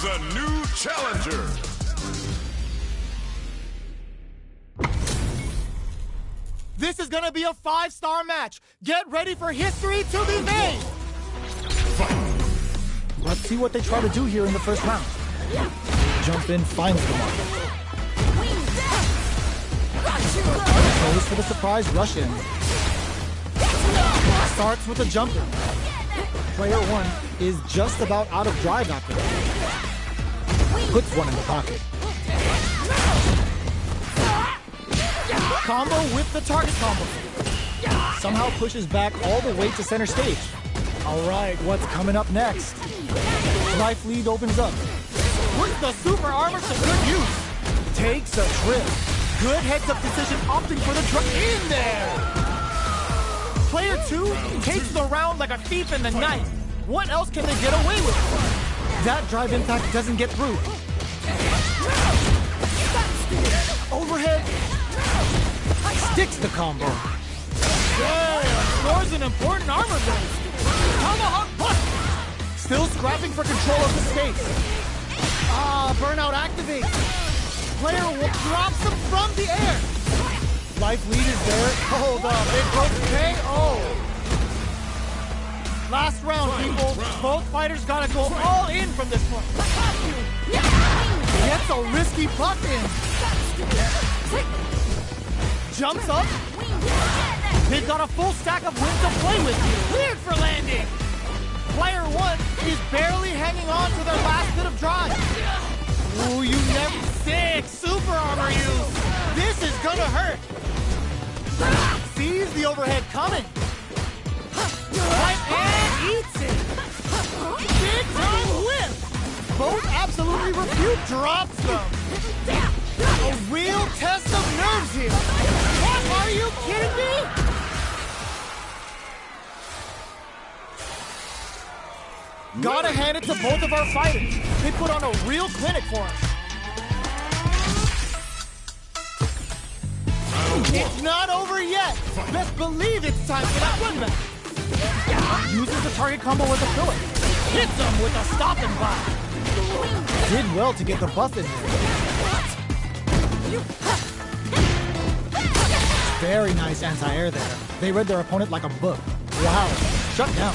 the new challenger. This is gonna be a 5-star match. Get ready for history to be made. Let's see what they try to do here in the first round. Jump in, finds the mark. Goes for the surprise rush in. Starts with a jump in. Player 1 is just about out of drive after that. Puts one in the pocket. Combo with the target combo. Somehow pushes back all the way to center stage. All right, what's coming up next? Life lead opens up. Puts the super armor to good use. Takes a trip. Good heads-up decision, opting for the drop in there. Player 2 takes the round like a thief in the night. What else can they get away with? That drive impact doesn't get through. Overhead. Sticks the combo. Yeah, scores an important armor base. Tomahawk punch. Still scrapping for control of the space. Burnout activates. Player drops him from the air. Life lead is there. Hold up, it broke KO. Last round, people. Both fighters gotta go all in from this point. Gets a risky puck in. Jumps up. They've got a full stack of wins to play with. Cleared for landing. Player 1 is barely hanging on to their last bit of drive. Ooh, you never sick. Super armor use. This is gonna hurt. Sees the overhead coming. Right and eats it. Big time whip. Both absolutely refute. Drops them. A real test of nerves here. What? Are you kidding me? Gotta hand it to both of our fighters. They put on a real clinic for us. It's not over yet. Best believe it's time for that run back. Uses the target combo as a filler. Hits him with a stop and block. Did well to get the buff in there. Very nice anti-air there. They read their opponent like a book. Wow. Shut down.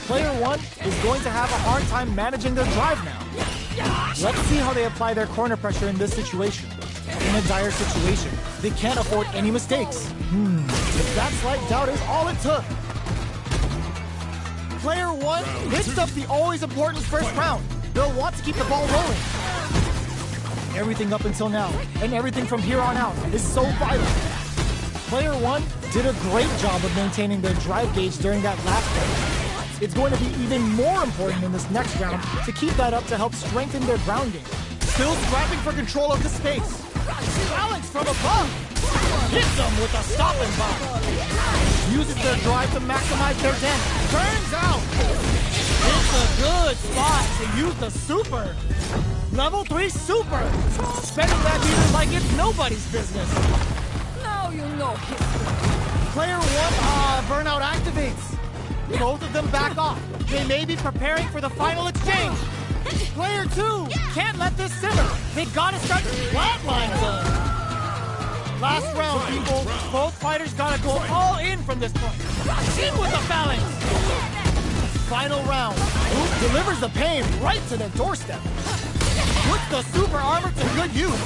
Player 1 is going to have a hard time managing their drive now. Let's see how they apply their corner pressure in this situation. In a dire situation, they can't afford any mistakes. If that slight doubt is all it took. Player 1 hits up the always important first round. They'll want to keep the ball rolling. Everything up until now, and everything from here on out, is so vital. Player 1 did a great job of maintaining their drive gauge during that last round. It's going to be even more important in this next round to keep that up to help strengthen their ground game. Still scrapping for control of the space. Balance from above. Hits them with a stop and bomb. Uses their drive to maximize their damage. Turns out. It's a good spot to use the super. Level 3 super. Spending that meter like it's nobody's business. Now you know history. Player 1, burnout activates. Both of them back off. They may be preparing for the final exchange. Player 2 can't let this simmer. They gotta start flatline zone. Last round, people. Both fighters gotta go all in from this point. In with the phalanx. Final round. Oop delivers the pain right to their doorstep. Puts the super armor to good use.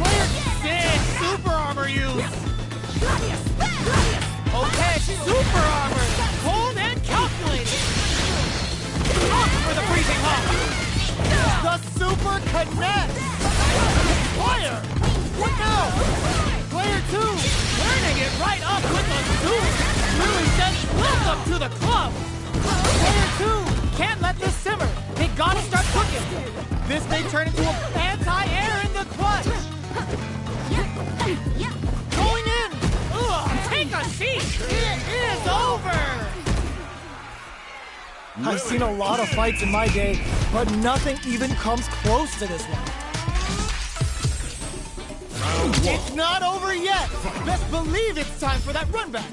Player 6, super armor use. Okay, super armor. Cold and calculated. Up for the freezing hop. The super connects. Player. What now? Player 2 turning it right up with the super. Really says welcome to the club. Player 2 can't let this simmer. They gotta start cooking. This may turn into an anti-air in the clutch. Going in. Ugh, take a seat. It is over. I've seen a lot of fights in my day, but nothing even comes close to this one. It's not over yet. Best believe it's time for that run back.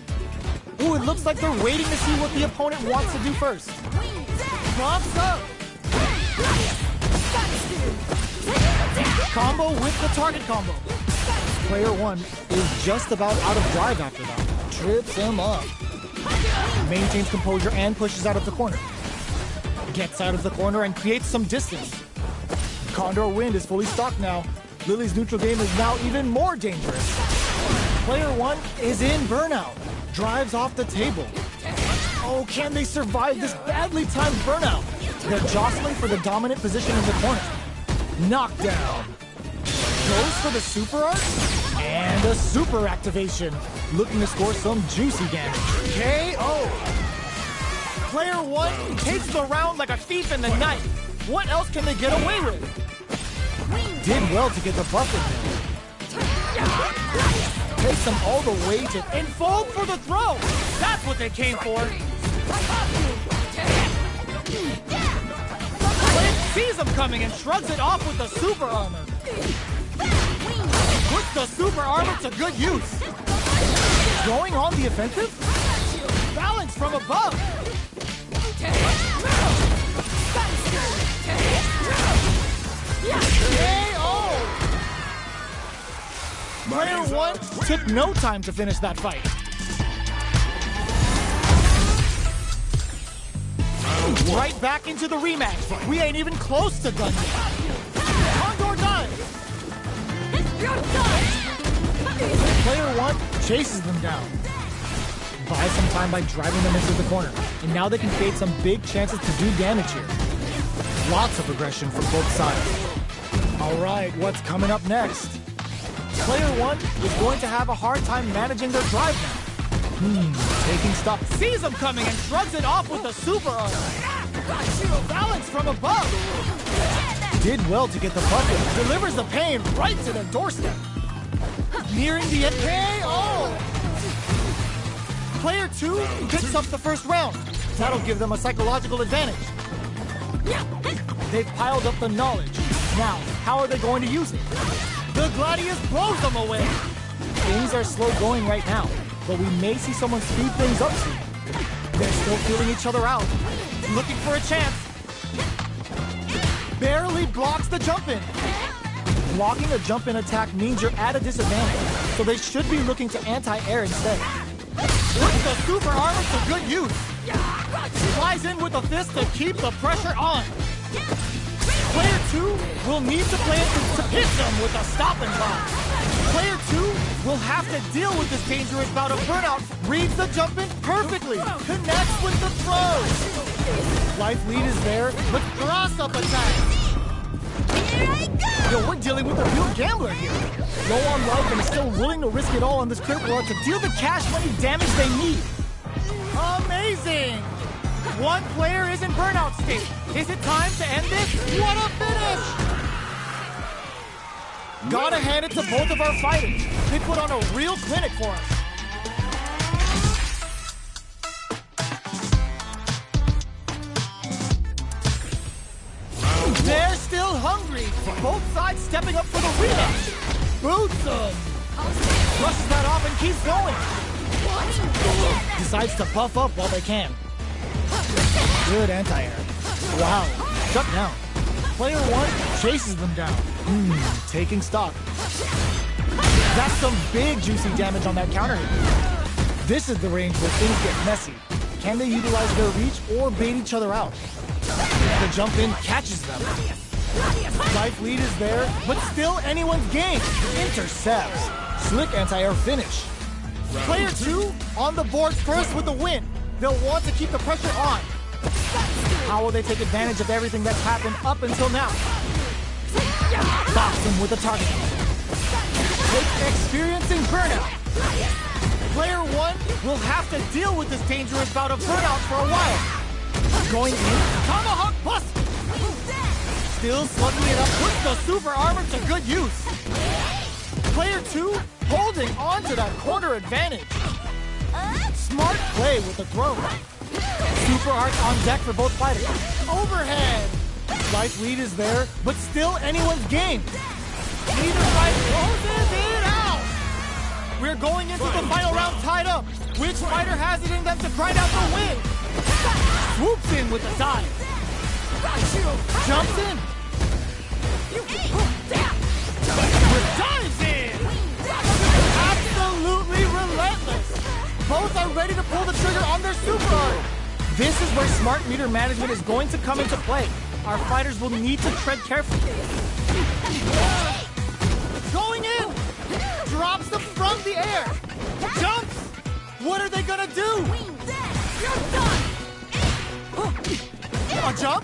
Ooh, it looks like they're waiting to see what the opponent wants to do first. Props up. Combo with the target combo. Player 1 is just about out of drive after that. Trips him up. Maintains composure and pushes out of the corner. Gets out of the corner and creates some distance. Condor Wind is fully stocked now. Lily's neutral game is now even more dangerous. Player 1 is in burnout. Drives off the table. Oh, can they survive this badly timed burnout? They're jostling for the dominant position in the corner. Knockdown. Goes for the super art. And a super activation. Looking to score some juicy damage. KO. Player 1 takes the round like a thief in the night. What else can they get away with? Did well to get the buff in there. Takes them all the way to enfold for the throw. That's what they came for. Clint sees him coming and shrugs it off with the super armor. Puts the super armor to good use. Going on the offensive? Balance from above. KO! Player 1 took no time to finish that fight. Right back into the rematch. We ain't even close to done yet. Condor done. Player 1 chases them down. Buys some time by driving them into the corner. And now they can create some big chances to do damage here. Lots of aggression from both sides. All right, what's coming up next? Player 1 is going to have a hard time managing their drive now. Taking stock. Sees them coming and shrugs it off with the super armor. Balance from above. Did well to get the bucket. Delivers the pain right to their doorstep. Nearing the end. KO! Player 2 picks up the first round. That'll give them a psychological advantage. They've piled up the knowledge. Now, how are they going to use it? The Gladius blows them away. Things are slow going right now, but we may see someone speed things up soon. They're still feeling each other out. Looking for a chance. Barely blocks the jump-in. Blocking a jump-in attack means you're at a disadvantage, so they should be looking to anti-air instead. Puts the super armor to good use. Flies in with a fist to keep the pressure on. Player 2 will need to play it to hit them with a stop and block. Player 2 will have to deal with this dangerous bout of burnout. Reads the jump in perfectly. Connects with the throw. Life lead is there, but cross-up attack. Yo, we're dealing with a real gambler here. Low on life and still willing to risk it all on this critical art to deal the cash money damage they need. Amazing! One player is in burnout state. Is it time to end this? What a finish! Gotta hand it to both of our fighters. They put on a real clinic for us. They're still hungry. Both sides stepping up for the rematch. Boots them. Brushes that off and keeps going. Decides to buff up while they can. Good anti-air. Wow. Shut down. Player 1 chases them down. Taking stock. That's some big juicy damage on that counter hit. This is the range where things get messy. Can they utilize their reach or bait each other out? The jump in catches them. Life lead is there, but still anyone's game. Intercepts. Slick anti-air finish. Player 2 on the board first with the win. They'll want to keep the pressure on. How will they take advantage of everything that's happened up until now? Box him with a target. Experiencing burnout. Player 1 will have to deal with this dangerous bout of burnout for a while. Going in, tomahawk bust. Still slugging it up, puts the super armor to good use. Player 2 holding on to that corner advantage. Smart play with the throw. Super art on deck for both fighters. Overhead. Life lead is there, but still anyone's game. Neither fight closes it out. We're going into the final round tied up. Which fighter has it in them to grind out the win? Swoops in with the dive. Jumps in. where smart meter management is going to come into play. Our fighters will need to tread carefully. Going in! Drops them from the air! Jumps! What are they gonna do? A jump?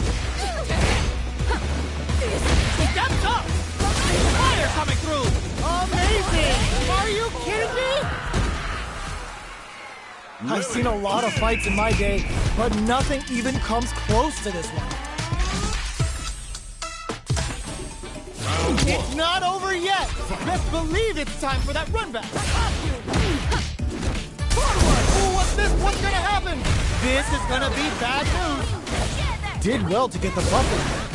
Steps up! Fire coming through! Amazing! Are you kidding me? I've seen a lot of fights in my day, but nothing even comes close to this one. It's not over yet! Best believe it's time for that run back! Forward! Ooh, what's this? What's gonna happen? This is gonna be bad news! Did well to get the buff in there.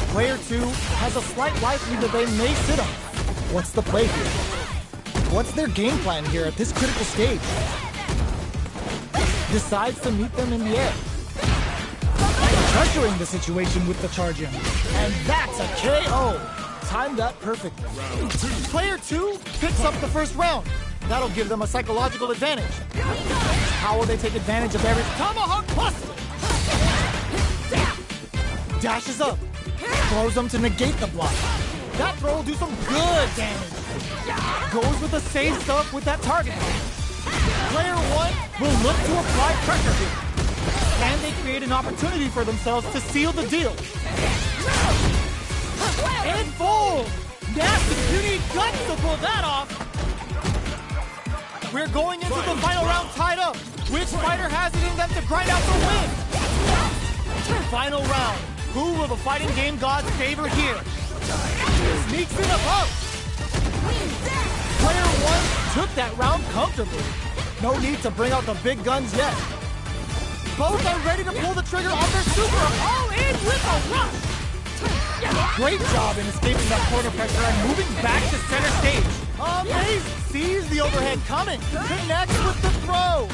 Player 2 has a slight life lead that they may sit on. What's the play here? What's their game plan here at this critical stage? Decides to meet them in the air. Pressuring the situation with the charge in. And that's a KO! Timed that perfectly. Player 2 picks up the first round. That'll give them a psychological advantage. How will they take advantage of every tomahawk buster? Dashes up. Throws them to negate the block. That throw will do some good damage. Goes with the safe stuff with that target. Player 1 will look to apply pressure here. And they create an opportunity for themselves to seal the deal. And fold! Nasty, you need guts to pull that off! We're going into the final round tied up. Which fighter has it in them to grind out the win? Final round. Who will the fighting game gods favor here? Sneaks in above. Player 1 took that round comfortably. No need to bring out the big guns yet. Both are ready to pull the trigger on their super. All in with a rush. Great job in escaping that corner pressure and moving back to center stage. Amazing. Sees the overhead coming. Connects with the throw.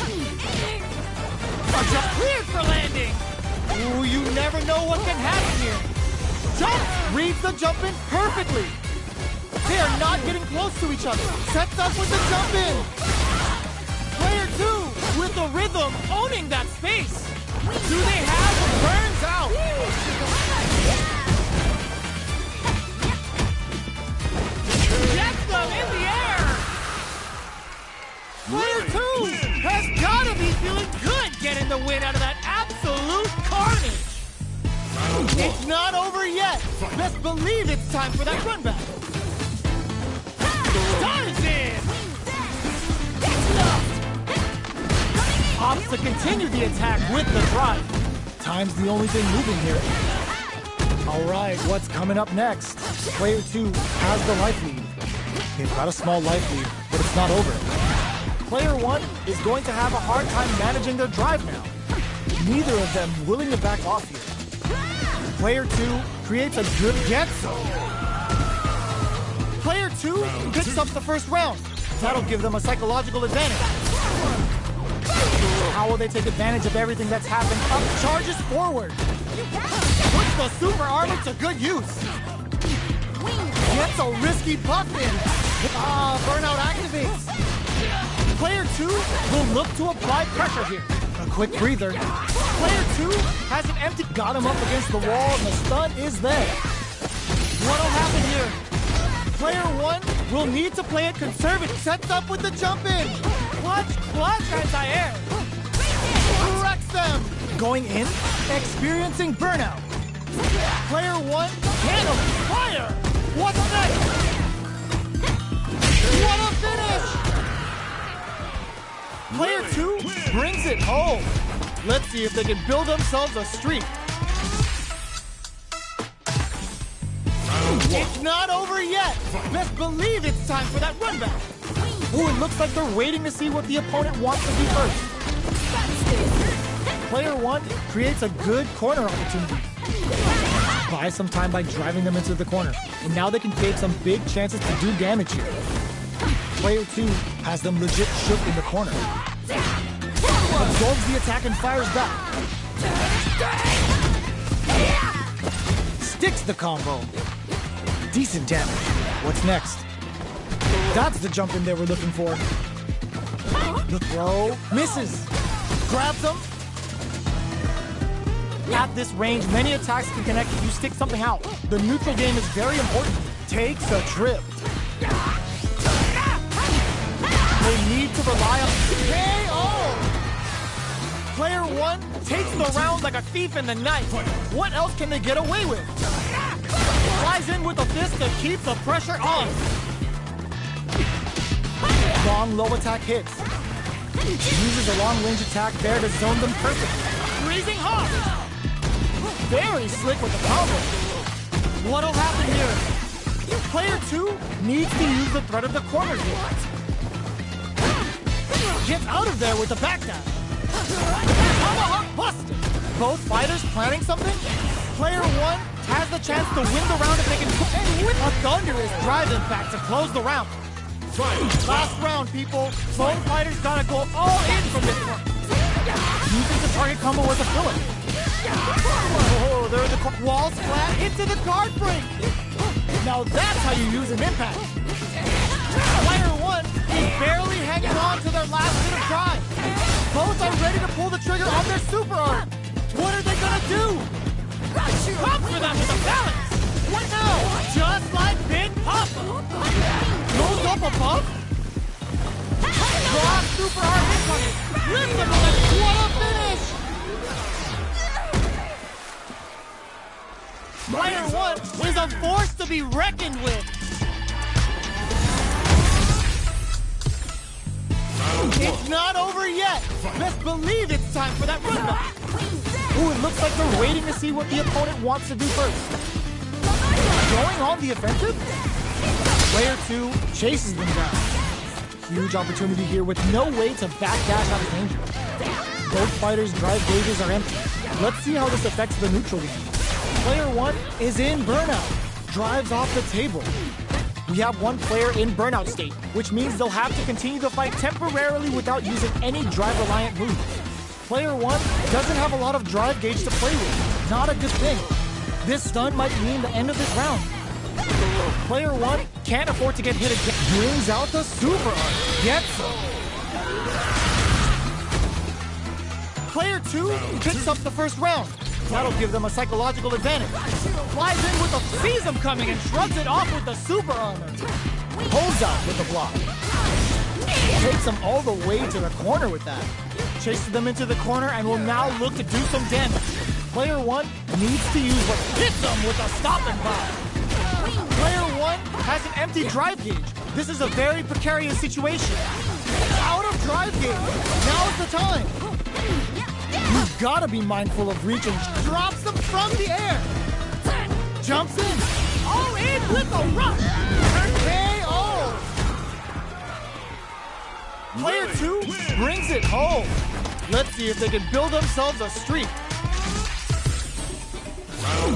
A jump cleared for landing. Ooh, you never know what can happen here. Jump! Reads the jump in perfectly. They are not getting close to each other. Sets up with the jump in. Player 2 with the rhythm owning that space. Do they have what burns out? Gets them in the air. Player 2 has got to be feeling good getting the win out of that absolute carnage. It's not over yet. Best believe it's time for that run back. Dives in. Opts to continue the attack with the drive. Time's the only thing moving here. All right, what's coming up next? Player 2 has the life lead. They've got a small life lead, but it's not over. Player 1 is going to have a hard time managing their drive now. Neither of them willing to back off here. Player 2 creates a good get zone. Player 2 picks up the first round. That'll give them a psychological advantage. How will they take advantage of everything that's happened? Up charges forward. Puts the super armor to good use. Gets a risky puff in. Burnout activates. Player 2 will look to apply pressure here. A quick breather. Player 2 has an empty. Got him up against the wall, and the stun is there. What'll happen here? Player 1 will need to play it conservative. Sets up with the jump in. Clutch, anti-air. Wrecks them. Going in, experiencing burnout. Player 1 handles fire. What's next? What a finish! Player 2 brings it home. Let's see if they can build themselves a streak. It's not over yet. Best believe it's time for that run back. Ooh, it looks like they're waiting to see what the opponent wants to do first. Player 1 creates a good corner opportunity. Buys some time by driving them into the corner. And now they can take some big chances to do damage here. Player 2 has them legit shook in the corner. Absorbs the attack and fires back. Sticks the combo. Decent damage. What's next? That's the jump in they were looking for. The throw misses. Grabs them. At this range, many attacks can connect if you stick something out. The neutral game is very important. Takes a trip. They need to rely on KO! Player 1 takes the round like a thief in the night. What else can they get away with? Flies in with a fist to keep the pressure on. Long low attack hits. Uses a long range attack there to zone them perfectly. Freezing hot! Very slick with the combo. What'll happen here? Player 2 needs to use the threat of the corner here. Gets out of there with the backdash. Tomahawk busted! Both fighters planning something? Player 1 has the chance to win the round if they can win. A thunderous drive impact to close the round. Last round, people. Both fighters gotta go all in from this one. Using the target combo as a filler. Oh, there's the wall splat into the card break. Now that's how you use an impact. Player 1 is barely hanging on to their last bit of drive. Both are ready to pull the trigger on their super art. What are they gonna do? Come for them with a balance. What now? Just like Big Papa. Goes up above. Draw super art incoming. Lift them and what a finish! Player 1 is a force to be reckoned with. It's not over yet. Best believe it's time for that run back. Ooh, it looks like they're waiting to see what the opponent wants to do first. Going on the offensive? Player 2 chases them down. Huge opportunity here with no way to backdash out of danger. Both fighters' drive gauges are empty. Let's see how this affects the neutral game. Player 1 is in burnout. Drives off the table. We have one player in burnout state, which means they'll have to continue the fight temporarily without using any drive-reliant moves. Player 1 doesn't have a lot of drive gauge to play with. Not a good thing. This stun might mean the end of this round. Player 1 can't afford to get hit again. Brings out the super art. Gets him. Player 2 picks up the first round. That'll give them a psychological advantage. Flies in with the sees him coming and shrugs it off with the super armor. Holds out with the block. Takes them all the way to the corner with that. Chases them into the corner and will now look to do some damage. Player 1 needs to use what hits them with a stopping power. Player 1 has an empty drive gauge. This is a very precarious situation. Out of drive gauge. Now's the time. You've got to be mindful of reaching. Drops them from the air. Jumps in. All in with a rush. KO. Player 2 brings it home. Let's see if they can build themselves a streak.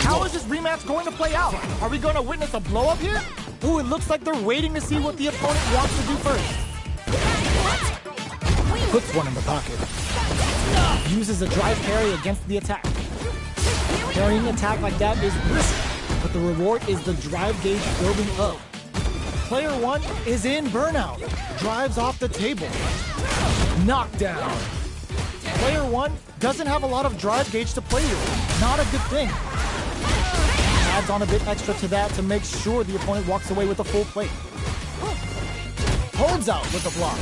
How is this rematch going to play out? Are we going to witness a blow-up here? Ooh, it looks like they're waiting to see what the opponent wants to do first. Puts one in the pocket. Uses a drive parry against the attack. Parrying an attack like that is risky, but the reward is the drive gauge building up. Player 1 is in burnout. Drives off the table. Knockdown. Player 1 doesn't have a lot of drive gauge to play with. Not a good thing. Adds on a bit extra to that to make sure the opponent walks away with a full plate. Holds out with the block.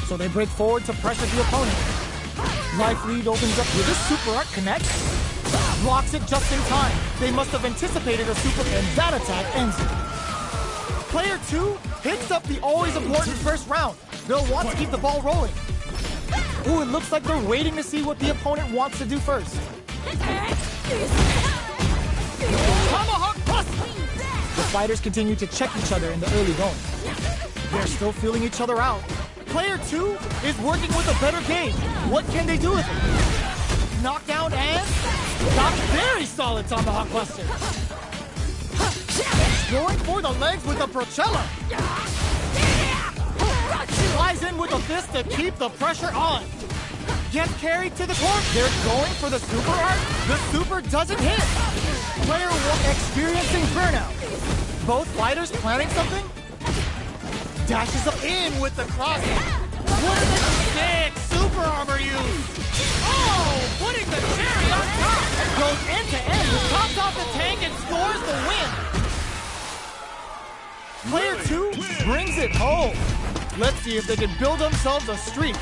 So they break forward to pressure the opponent. Life lead opens up. Will this super art connect? Blocks it just in time. They must have anticipated a super, and that attack ends it. Player 2 picks up the always important first round. They'll want to keep the ball rolling. Ooh, it looks like they're waiting to see what the opponent wants to do first. Tomahawk bust! The fighters continue to check each other in the early going. They're still feeling each other out. Player 2 is working with a better game. What can they do with it? Knockdown and got very solid Tomahawk Buster. Going for the legs with the Procella. Flies in with a fist to keep the pressure on. Gets carried to the court. They're going for the super art. The super doesn't hit. Player 1 experiencing burnout. Both fighters planning something? Dashes up in with the cross. What a sick super super armor used! Oh, putting the cherry on top. Goes end to end, tops off the tank and scores the win! Player 2 brings it home. Let's see if they can build themselves a streak